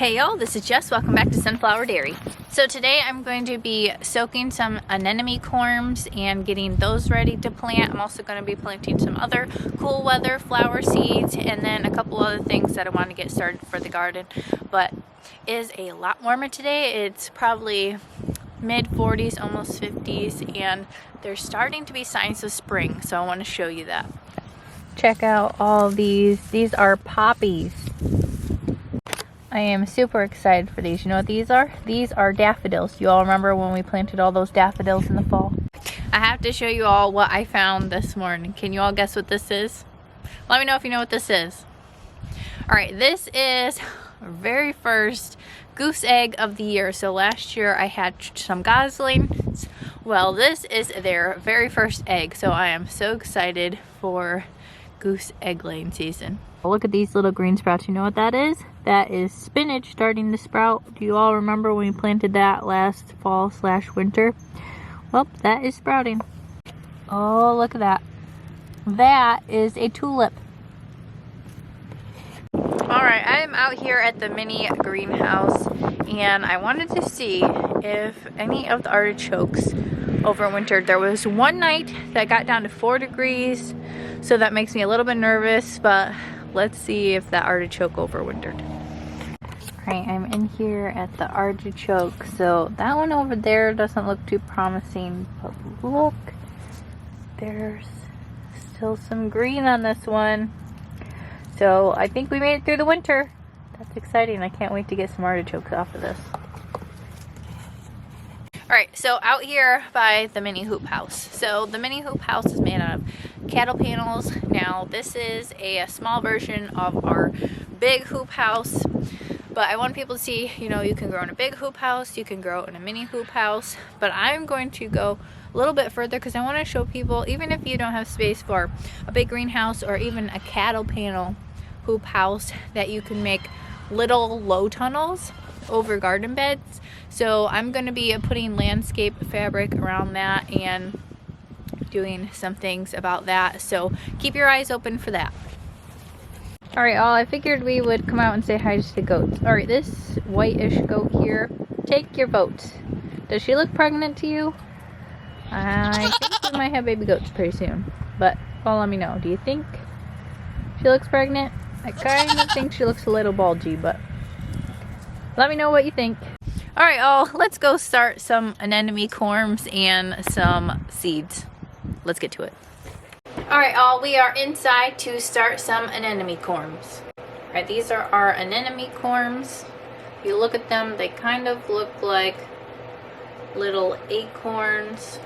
Hey y'all, this is Jess. Welcome back to Sunflower Dairy. So today I'm going to be soaking some anemone corms and getting those ready to plant. I'm also going to be planting some other cool weather flower seeds and then a couple other things that I want to get started for the garden. But it is a lot warmer today. It's probably mid 40s, almost 50s, and there's starting to be signs of spring. So I want to show you that. Check out all these. These are poppies. I am super excited for these. You know what these are? These are daffodils. You all remember when we planted all those daffodils in the fall? I have to show you all what I found this morning. Can you all guess what this is? Let me know if you know what this is. Alright, this is very first goose egg of the year. So last year I had some goslings. Well, this is their very first egg. So I am so excited for goose egg laying season. Look at these little green sprouts. You know what that is? That is spinach starting to sprout. Do you all remember when we planted that last fall/winter? Well, that is sprouting. Oh, look at that. That is a tulip. Alright, I am out here at the mini greenhouse and I wanted to see if any of the artichokes overwintered. There was one night that got down to 4 degrees, so that makes me a little bit nervous, but let's see if that artichoke overwintered. Alright, I'm in here at the artichoke. So that one over there doesn't look too promising, but look, there's still some green on this one. So I think we made it through the winter. That's exciting. I can't wait to get some artichokes off of this. Alright, so out here by the mini hoop house. So the mini hoop house is made out of cattle panels. Now this is a small version of our big hoop house, but I want people to see, you know, you can grow in a big hoop house, you can grow in a mini hoop house, but I'm going to go a little bit further because I want to show people, even if you don't have space for a big greenhouse or even a cattle panel hoop house, that you can make little low tunnels over garden beds. So I'm going to be putting landscape fabric around that and doing some things about that, so keep your eyes open for that. Alright, all, I figured we would come out and say hi to the goats. Alright, this whitish goat here, take your vote. Does she look pregnant to you? I think we might have baby goats pretty soon, but well, let me know. Do you think she looks pregnant? I kind of think she looks a little bulgy, but let me know what you think. Alright, all, let's go start some anemone corms and some seeds. Let's get to it. Alright, all, we are inside to start some anemone corms. Alright, these are our anemone corms. If you look at them, they kind of look like little acorns.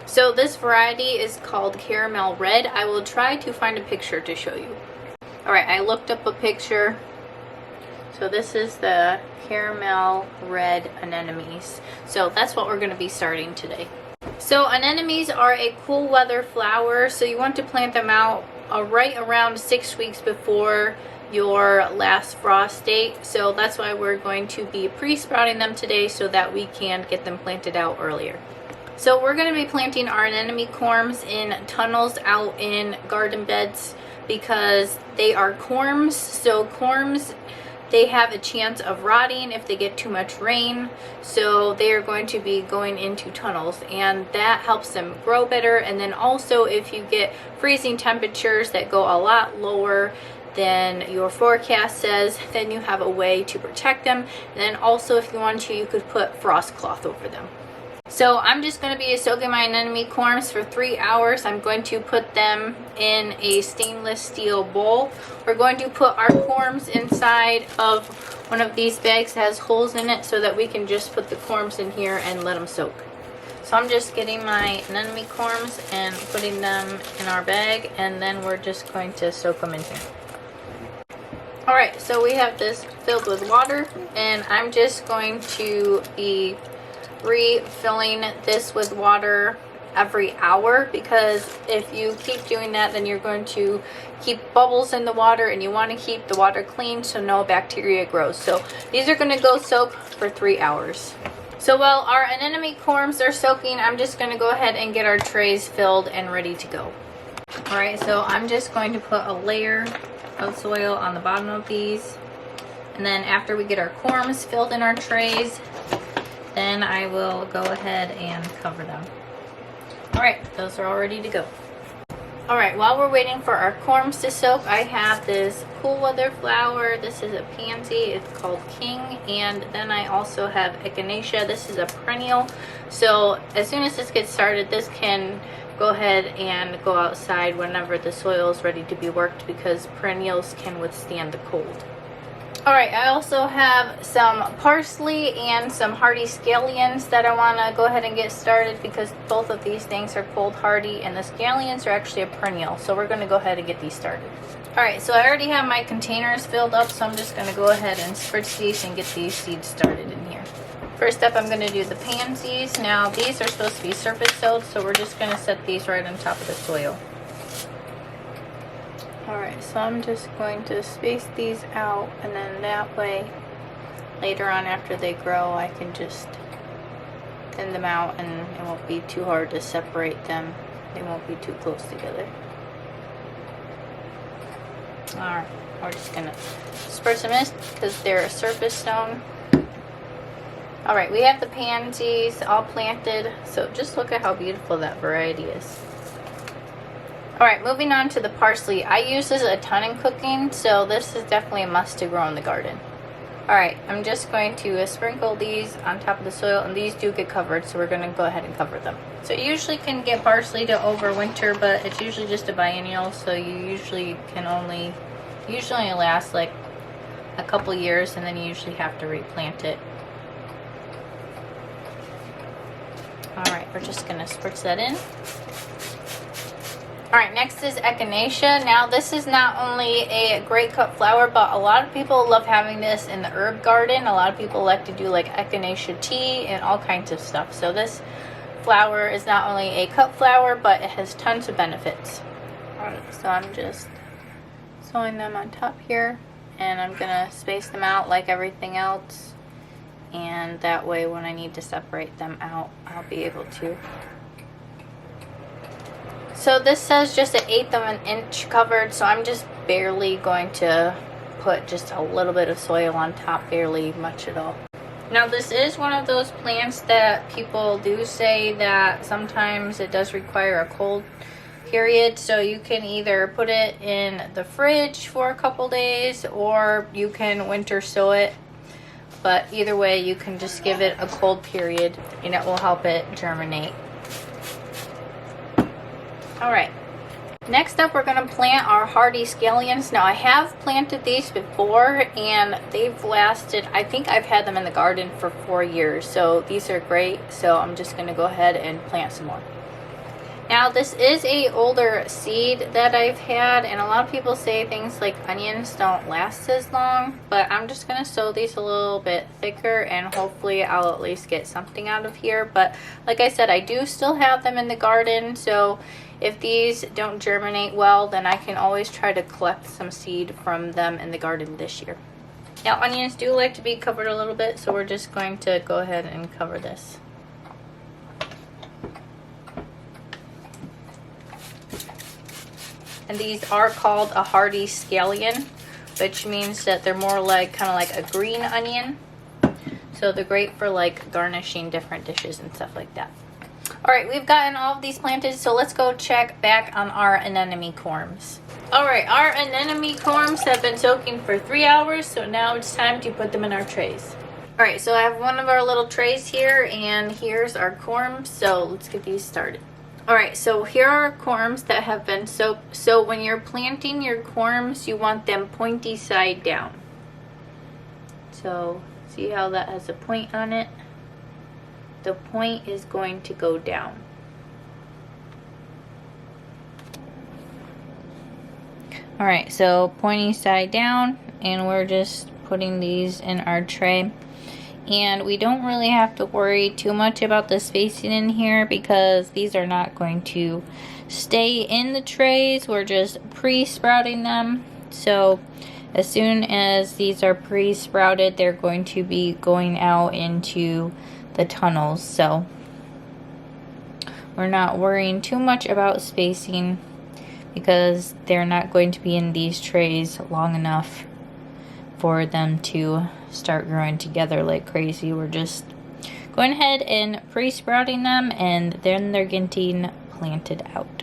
So this variety is called caramel red. I will try to find a picture to show you. Alright, I looked up a picture. So this is the caramel red anemones. So that's what we're going to be starting today. So anemones are a cool weather flower, so you want to plant them out right around 6 weeks before your last frost date. So that's why we're going to be pre-sprouting them today so that we can get them planted out earlier. So we're going to be planting our anemone corms in tunnels out in garden beds because they are corms. So corms, they have a chance of rotting if they get too much rain, so they are going to be going into tunnels, and that helps them grow better. And then also if you get freezing temperatures that go a lot lower than your forecast says, then you have a way to protect them. And then also if you want to, you could put frost cloth over them. So I'm just going to be soaking my anemone corms for 3 hours. I'm going to put them in a stainless steel bowl. We're going to put our corms inside of one of these bags that has holes in it so that we can just put the corms in here and let them soak. So I'm just getting my anemone corms and putting them in our bag, and then we're just going to soak them in here. Alright, so we have this filled with water, and I'm just going to be refilling this with water every hour, because if you keep doing that, then you're going to keep bubbles in the water, and you want to keep the water clean so no bacteria grows. So these are going to go soak for 3 hours. So while our anemone corms are soaking, I'm just going to go ahead and get our trays filled and ready to go. Alright, so I'm just going to put a layer of soil on the bottom of these. And then after we get our corms filled in our trays, then I will go ahead and cover them. Alright, those are all ready to go. Alright, while we're waiting for our corms to soak, I have this cool weather flower. This is a pansy. It's called King. And then I also have echinacea. This is a perennial. So as soon as this gets started, this can go ahead and go outside whenever the soil is ready to be worked, because perennials can withstand the cold. Alright, I also have some parsley and some hardy scallions that I want to go ahead and get started, because both of these things are cold hardy, and the scallions are actually a perennial, so we're going to go ahead and get these started. Alright, so I already have my containers filled up, so I'm just going to go ahead and spritz these and get these seeds started in here. First up, I'm going to do the pansies. Now, these are supposed to be surface sowed, so we're just going to set these right on top of the soil. Alright, so I'm just going to space these out, and then that way later on after they grow I can just thin them out and it won't be too hard to separate them. They won't be too close together. Alright, we're just going to spritz them in because they're a surface sown. Alright, we have the pansies all planted, so just look at how beautiful that variety is. Alright, moving on to the parsley. I use this a ton in cooking, so this is definitely a must to grow in the garden. Alright, I'm just going to sprinkle these on top of the soil, and these do get covered, so we're going to go ahead and cover them. So you usually can get parsley to overwinter, but it's usually just a biennial, so you usually only lasts like a couple years, and then you usually have to replant it. Alright, we're just going to spritz that in. Alright, next is echinacea. Now this is not only a great cut flower, but a lot of people love having this in the herb garden. A lot of people like to do like echinacea tea and all kinds of stuff. So this flower is not only a cut flower, but it has tons of benefits. Alright, so I'm just sewing them on top here, and I'm going to space them out like everything else. And that way when I need to separate them out, I'll be able to. So this says just 1/8 of an inch covered, so I'm just barely going to put just a little bit of soil on top, barely much at all. Now this is one of those plants that people do say that sometimes it does require a cold period, so you can either put it in the fridge for a couple days or you can winter sow it. But either way, you can just give it a cold period and it will help it germinate. Alright, next up we're going to plant our hardy scallions. Now I have planted these before and they've lasted, I think I've had them in the garden for 4 years. So these are great, so I'm just going to go ahead and plant some more. Now this is a older seed that I've had, and a lot of people say things like onions don't last as long, but I'm just going to sow these a little bit thicker and hopefully I'll at least get something out of here. But like I said, I do still have them in the garden, so if these don't germinate well, then I can always try to collect some seed from them in the garden this year. Now onions do like to be covered a little bit, so we're just going to go ahead and cover this. And these are called a hardy scallion, which means that they're more like kind of like a green onion. So they're great for like garnishing different dishes and stuff like that. Alright, we've gotten all of these planted, so let's go check back on our anemone corms. Alright, our anemone corms have been soaking for 3 hours, so now it's time to put them in our trays. Alright, so I have one of our little trays here, and here's our corms, so let's get these started. Alright, so here are corms that have been soaked. So when you're planting your corms, you want them pointy side down. So see how that has a point on it? The point is going to go down. Alright, so pointy side down, and we're just putting these in our tray. And we don't really have to worry too much about the spacing in here because these are not going to stay in the trays. We're just pre-sprouting them. So as soon as these are pre-sprouted, they're going to be going out into the tunnels. So we're not worrying too much about spacing because they're not going to be in these trays long enough for them to start growing together like crazy. We're just going ahead and pre-sprouting them, and then they're getting planted out.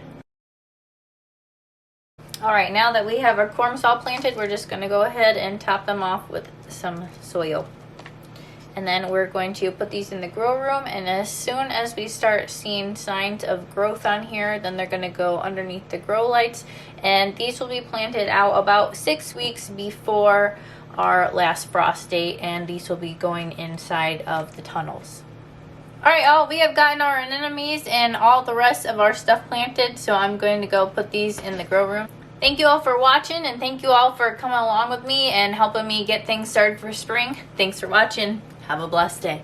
Alright, now that we have our corms all planted, we're just going to go ahead and top them off with some soil. And then we're going to put these in the grow room, and as soon as we start seeing signs of growth on here, then they're going to go underneath the grow lights, and these will be planted out about 6 weeks before our last frost date, and these will be going inside of the tunnels. Alright y'all, we have gotten our anemones and all the rest of our stuff planted, so I'm going to go put these in the grow room. Thank you all for watching, and thank you all for coming along with me and helping me get things started for spring. Thanks for watching. Have a blessed day.